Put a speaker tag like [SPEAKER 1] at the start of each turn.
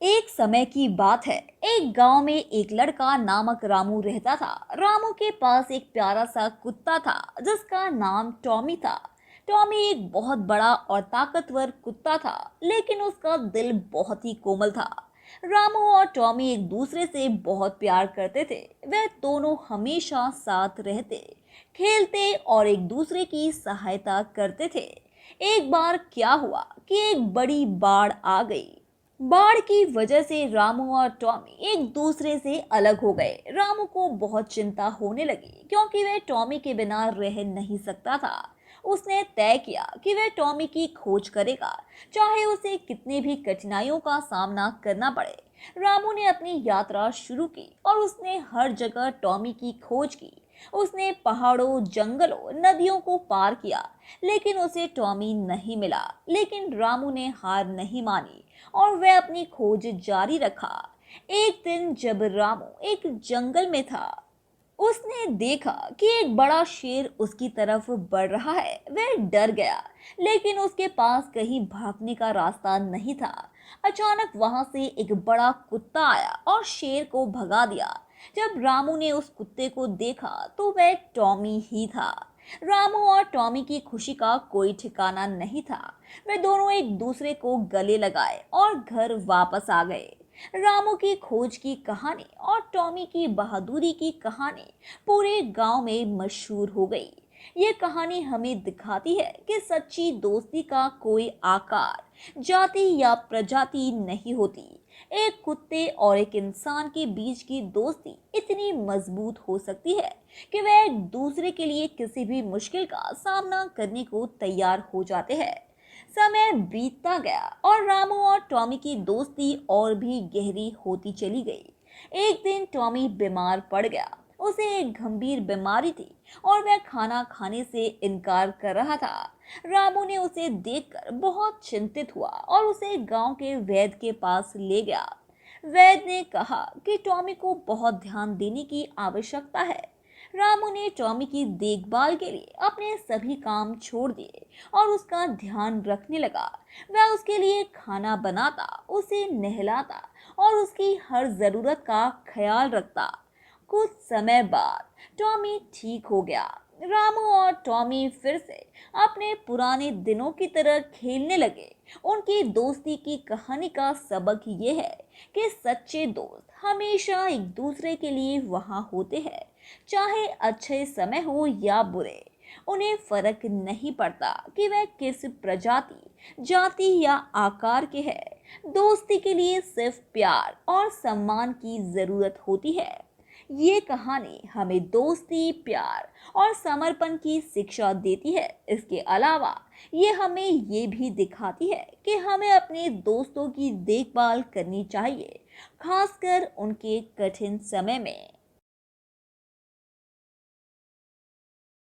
[SPEAKER 1] एक समय की बात है। एक गांव में एक लड़का नामक रामू रहता था। रामू के पास एक प्यारा सा कुत्ता था जिसका नाम टॉमी था। टॉमी एक बहुत बड़ा और ताकतवर कुत्ता था, लेकिन उसका दिल बहुत ही कोमल था। रामू और टॉमी एक दूसरे से बहुत प्यार करते थे। वे दोनों हमेशा साथ रहते, खेलते और एक दूसरे की सहायता करते थे। एक बार क्या हुआ कि एक बड़ी बाढ़ आ गई। बाढ़ की वजह से रामू और टॉमी एक दूसरे से अलग हो गए। रामू को बहुत चिंता होने लगी क्योंकि वह टॉमी के बिना रह नहीं सकता था। उसने तय किया कि वह टॉमी की खोज करेगा, चाहे उसे कितनी भी कठिनाइयों का सामना करना पड़े। रामू ने अपनी यात्रा शुरू की और उसने हर जगह टॉमी की खोज की। उसने पहाड़ों, जंगलों, नदियों को पार किया, लेकिन उसे टॉमी नहीं मिला। लेकिन रामू ने हार नहीं मानी और वह अपनी खोज जारी रखा। एक दिन जब रामू एक जंगल में था, उसने देखा कि एक बड़ा शेर उसकी तरफ बढ़ रहा है। वह डर गया, लेकिन उसके पास कहीं भागने का रास्ता नहीं था। अचानक वहां से एक बड़ा कुत्ता आया और शेर को भगा दिया। जब रामू ने उस कुत्ते को देखा तो वह टॉमी ही था। रामू और टॉमी की खुशी का कोई ठिकाना नहीं था। वे दोनों एक दूसरे को गले लगाए और घर वापस आ गए। रामू की खोज की कहानी और टॉमी की बहादुरी की कहानी पूरे गांव में मशहूर हो गई। ये कहानी हमें दिखाती है कि सच्ची दोस्ती का कोई आकार, जाति या प्रजाति नहीं होती। एक कुत्ते और एक इंसान के बीच की दोस्ती इतनी मजबूत हो सकती है कि वे एक दूसरे के लिए किसी भी मुश्किल का सामना करने को तैयार हो जाते हैं। समय बीतता गया और रामू और टॉमी की दोस्ती और भी गहरी होती चली गई। एक दिन टॉमी बीमार पड़ गया। उसे एक गंभीर बीमारी थी और वह खाना खाने से इनकार कर रहा था। रामू ने उसे देखकर बहुत चिंतित हुआ और उसे गांव के वैद्य के पास ले गया। वैद्य ने कहा कि टॉमी को बहुत ध्यान देने की आवश्यकता है। रामू ने टॉमी की देखभाल के लिए अपने सभी काम छोड़ दिए और उसका ध्यान रखने लगा। वह उसके लिए खाना बनाता, उसे नहलाता और उसकी हर जरूरत का ख्याल रखता। कुछ समय बाद टॉमी ठीक हो गया। रामू और टॉमी फिर से अपने पुराने दिनों की तरह खेलने लगे। उनकी दोस्ती की कहानी का सबक ये है कि सच्चे दोस्त हमेशा एक दूसरे के लिए वहां होते हैं, चाहे अच्छे समय हो या बुरे। उन्हें फर्क नहीं पड़ता कि वह किस प्रजाति, जाति या आकार के हैं। दोस्ती के लिए सिर्फ प्यार और सम्मान की जरूरत होती है। ये कहानी हमें दोस्ती, प्यार और समर्पण की शिक्षा देती है। इसके अलावा ये हमें ये भी दिखाती है कि हमें अपने दोस्तों की देखभाल करनी चाहिए, खासकर उनके कठिन समय में।